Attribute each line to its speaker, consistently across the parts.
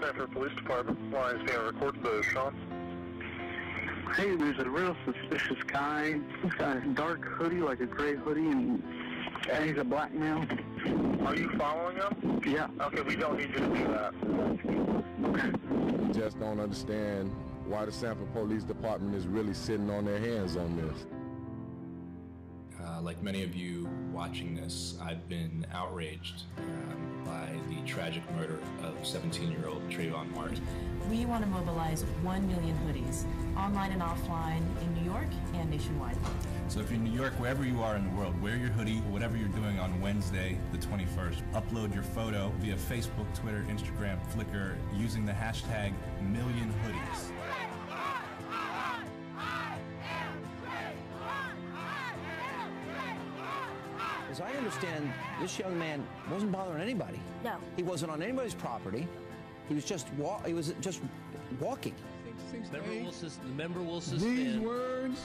Speaker 1: Sanford Police Department. Line is being recorded to Sean.
Speaker 2: Hey, there's a real suspicious guy. He's got a dark hoodie, like a gray hoodie, and he's a black male.
Speaker 1: Are you following him?
Speaker 2: Yeah.
Speaker 1: Okay, we don't need you to do that.
Speaker 2: Okay.
Speaker 3: Just don't understand why the Sanford Police Department is really sitting on their hands on this.
Speaker 4: Like many of you watching this, I've been outraged by the tragic murder of 17-year-old Trayvon Martin.
Speaker 5: We want to mobilize 1 million hoodies, online and offline, in New York and nationwide.
Speaker 6: So if you're in New York, wherever you are in the world, wear your hoodie, whatever you're doing on Wednesday, the 21st. Upload your photo via Facebook, Twitter, Instagram, Flickr, using the hashtag MillionHoodies.
Speaker 7: As I understand, this young man wasn't bothering anybody.
Speaker 8: No.
Speaker 7: He wasn't on anybody's property. He was just walking.
Speaker 9: The member will suspend.
Speaker 3: These words.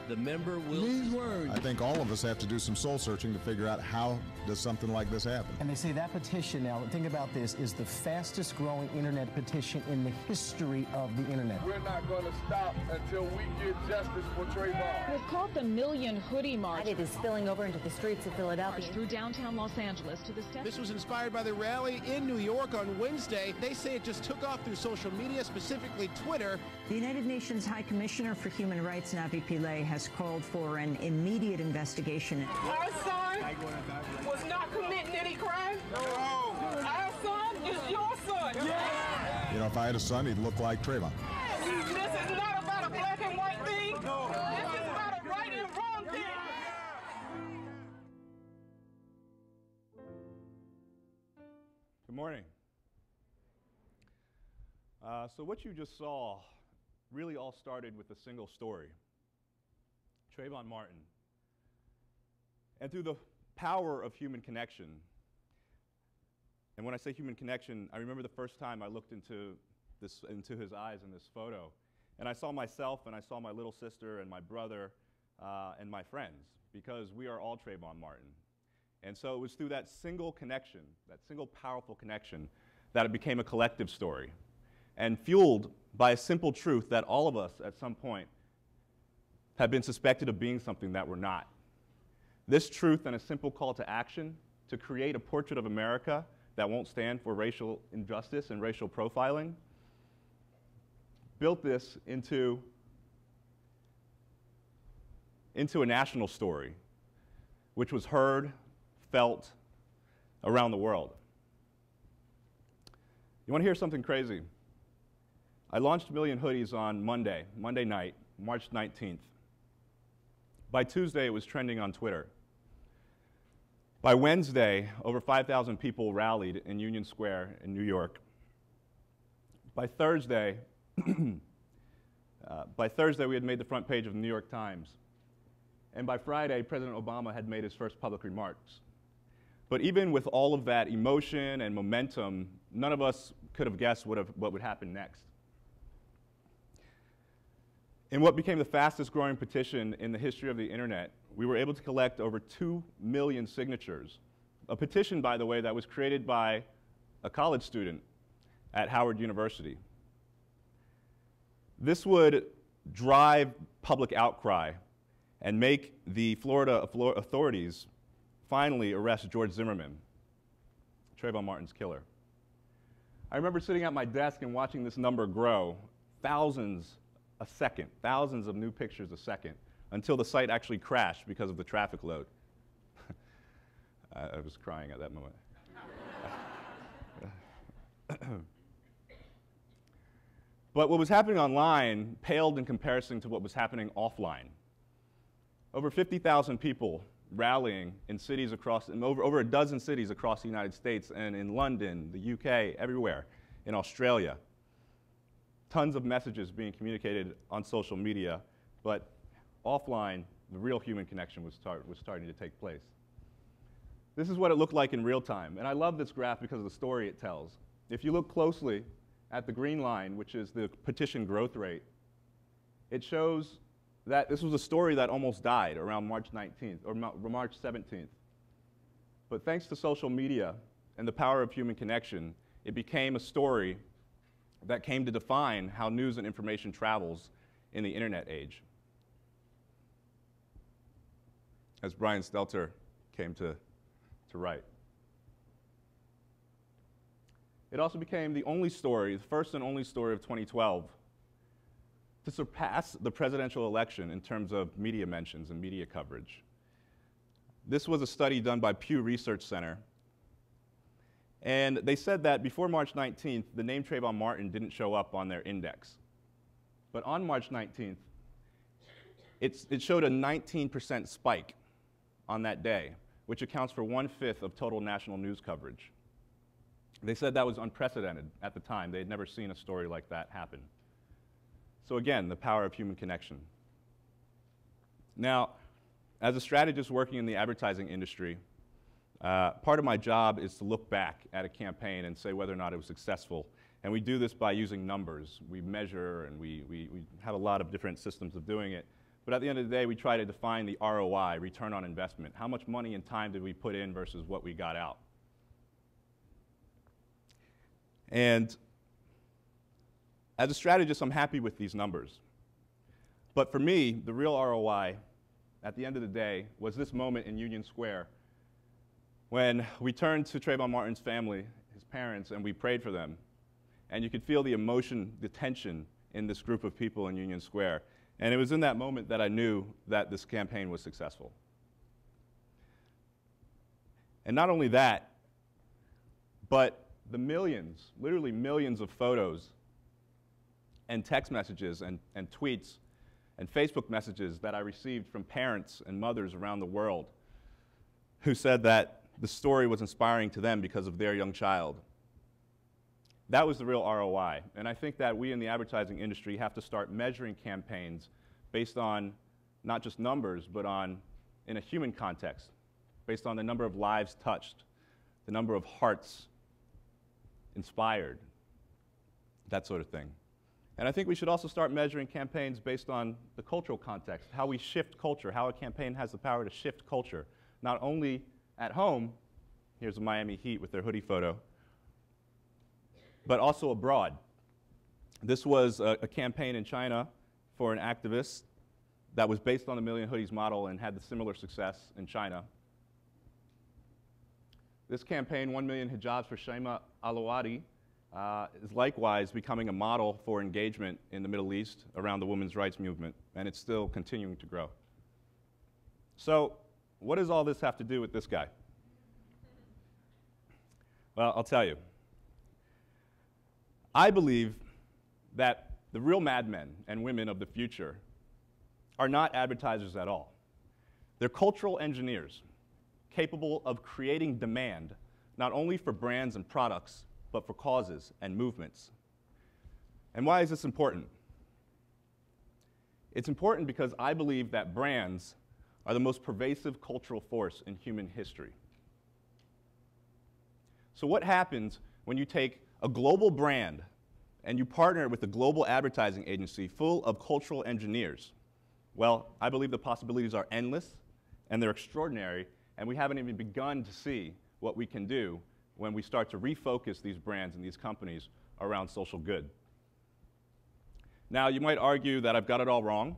Speaker 9: The member will.
Speaker 3: These words. I think all of us have to do some soul searching to figure out how does something like this happen.
Speaker 10: And they say that petition, now think about this, is the fastest growing internet petition in the history of the internet.
Speaker 3: We're not going to stop until we get justice for Trayvon.
Speaker 11: It's called the Million Hoodie March.
Speaker 8: And it is spilling over into the streets of Philadelphia.
Speaker 11: Through downtown Los Angeles to the steps.
Speaker 12: This was inspired by the rally in New York on Wednesday. They say it just took off through social media, specifically Twitter.
Speaker 13: The United Nations High Commissioner for Human Rights, Navi Pillay, has called for an immediate investigation.
Speaker 14: Our son was not committing any crime. No. Our son is your son.
Speaker 3: Yeah. You know, if I had a son, he'd look like Trayvon.
Speaker 14: This is not about a black and white thing. No. This is about a right and wrong thing.
Speaker 15: Good morning. So what you just saw really all started with a single story. Trayvon Martin. And through the power of human connection, and when I say human connection, I remember the first time I looked into his eyes in this photo, and I saw myself, and I saw my little sister, and my brother, and my friends, because we are all Trayvon Martin. And so it was through that single connection, that single powerful connection, that it became a collective story, and fueled by a simple truth that all of us at some point have been suspected of being something that we're not. This truth and a simple call to action to create a portrait of America that won't stand for racial injustice and racial profiling built this into a national story, which was heard, felt around the world. You want to hear something crazy? I launched Million Hoodies on Monday night, March 19th. By Tuesday, it was trending on Twitter. By Wednesday, over 5,000 people rallied in Union Square in New York. By Thursday, we had made the front page of the New York Times. And by Friday, President Obama had made his first public remarks. But even with all of that emotion and momentum, none of us could have guessed what would happen next. In what became the fastest growing petition in the history of the internet, we were able to collect over 2 million signatures. A petition, by the way, that was created by a college student at Howard University. This would drive public outcry and make the Florida authorities finally arrest George Zimmerman, Trayvon Martin's killer. I remember sitting at my desk and watching this number grow, thousands a second, thousands of new pictures a second, until the site actually crashed because of the traffic load. I was crying at that moment. But what was happening online paled in comparison to what was happening offline. Over 50,000 people rallying in cities across, over a dozen cities across the United States, and in London, the UK, everywhere, in Australia. Tons of messages being communicated on social media, but offline, the real human connection was starting to take place. This is what it looked like in real time, and I love this graph because of the story it tells. If you look closely at the green line, which is the petition growth rate, it shows that this was a story that almost died around March 19th, or March 17th. But thanks to social media and the power of human connection, it became a story that came to define how news and information travels in the internet age. As Brian Stelter came to write. It also became the only story, the first and only story of 2012, to surpass the presidential election in terms of media mentions and media coverage. This was a study done by Pew Research Center. And they said that before March 19th, the name Trayvon Martin didn't show up on their index. But on March 19th, it showed a 19% spike on that day, which accounts for 1/5 of total national news coverage. They said that was unprecedented at the time. They had never seen a story like that happen. So again, the power of human connection. Now, as a strategist working in the advertising industry, part of my job is to look back at a campaign and say whether or not it was successful. And we do this by using numbers. We measure and we have a lot of different systems of doing it. But at the end of the day, we try to define the ROI, return on investment. How much money and time did we put in versus what we got out? And as a strategist, I'm happy with these numbers. But for me, the real ROI at the end of the day was this moment in Union Square when we turned to Trayvon Martin's family, his parents, and we prayed for them. And you could feel the emotion, the tension in this group of people in Union Square. And it was in that moment that I knew that this campaign was successful. And not only that, but the millions, literally millions of photos and text messages and tweets and Facebook messages that I received from parents and mothers around the world who said that the story was inspiring to them because of their young child. That was the real ROI. And I think that we in the advertising industry have to start measuring campaigns based on not just numbers, but in a human context, based on the number of lives touched, the number of hearts inspired, that sort of thing. And I think we should also start measuring campaigns based on the cultural context, how we shift culture, how a campaign has the power to shift culture, not only at home, here's the Miami Heat with their hoodie photo, but also abroad. This was a campaign in China for an activist that was based on the MillionHoodies model and had the similar success in China. This campaign, 1 million hijabs for Shema Alawadi, is likewise becoming a model for engagement in the Middle East around the women's rights movement, and it's still continuing to grow. So, what does all this have to do with this guy? Well, I'll tell you. I believe that the real madmen and women of the future are not advertisers at all. They're cultural engineers capable of creating demand not only for brands and products, but for causes and movements. And why is this important? It's important because I believe that brands are the most pervasive cultural force in human history. So what happens when you take a global brand and you partner with a global advertising agency full of cultural engineers? Well, I believe the possibilities are endless and they're extraordinary, and we haven't even begun to see what we can do when we start to refocus these brands and these companies around social good. Now, you might argue that I've got it all wrong,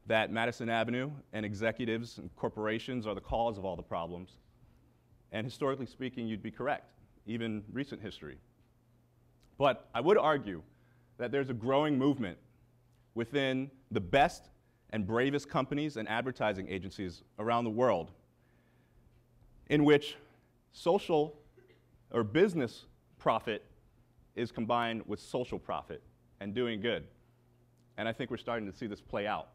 Speaker 15: that Madison Avenue and executives and corporations are the cause of all the problems. And historically speaking, you'd be correct, even recent history. But I would argue that there's a growing movement within the best and bravest companies and advertising agencies around the world in which social or business profit is combined with social profit and doing good. And I think we're starting to see this play out.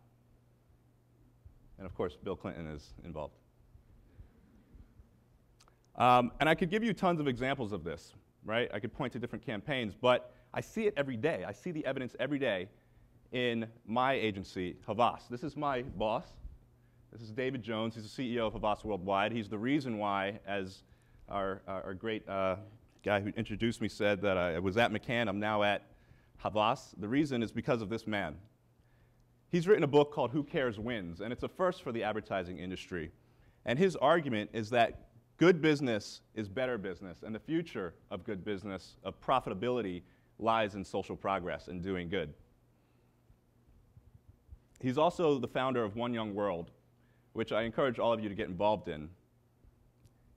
Speaker 15: And of course, Bill Clinton is involved. And I could give you tons of examples of this, right? I could point to different campaigns, but I see it every day. I see the evidence every day in my agency, Havas. This is my boss. This is David Jones. He's the CEO of Havas Worldwide. He's the reason why, as our great guy who introduced me said, that I was at McCann, I'm now at Havas. The reason is because of this man. He's written a book called Who Cares Wins, and it's a first for the advertising industry. And his argument is that Good business is better business, and the future of good business, of profitability, lies in social progress and doing good. He's also the founder of One Young World, which I encourage all of you to get involved in.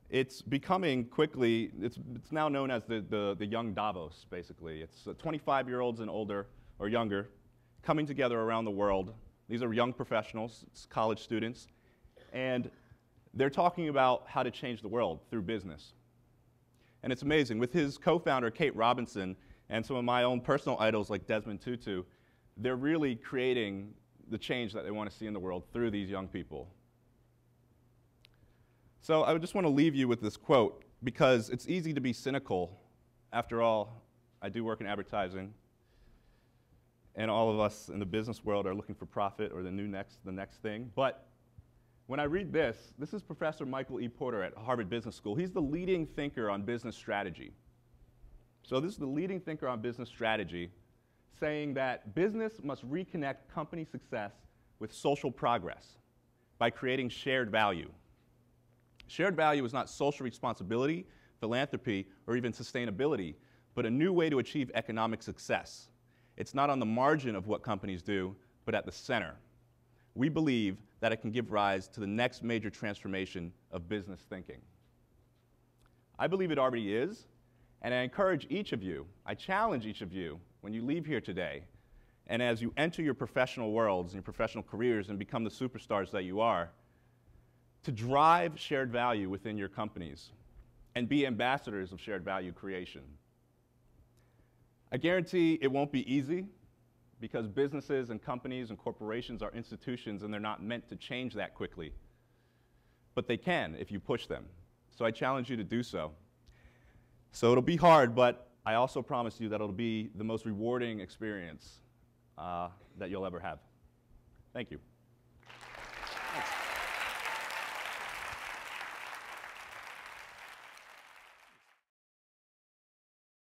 Speaker 15: It's becoming quickly, it's now known as the young Davos, basically. It's 25-year-olds and older, or younger, coming together around the world. These are young professionals, it's college students, and they're talking about how to change the world through business. And it's amazing. With his co-founder, Kate Robinson, and some of my own personal idols like Desmond Tutu, they're really creating the change that they want to see in the world through these young people. So I just want to leave you with this quote, because it's easy to be cynical. After all, I do work in advertising, and all of us in the business world are looking for profit or the next thing. But when I read this is Professor Michael E. Porter at Harvard Business School. He's the leading thinker on business strategy. So this is the leading thinker on business strategy, saying that business must reconnect company success with social progress by creating shared value. Shared value is not social responsibility, philanthropy, or even sustainability, but a new way to achieve economic success. It's not on the margin of what companies do, but at the center. We believe that it can give rise to the next major transformation of business thinking. I believe it already is, and I encourage each of you, I challenge each of you, when you leave here today, and as you enter your professional worlds and your professional careers and become the superstars that you are, to drive shared value within your companies and be ambassadors of shared value creation. I guarantee it won't be easy, because businesses and companies and corporations are institutions and they're not meant to change that quickly. But they can if you push them. So I challenge you to do so. So it'll be hard, but I also promise you that it'll be the most rewarding experience that you'll ever have. Thank you.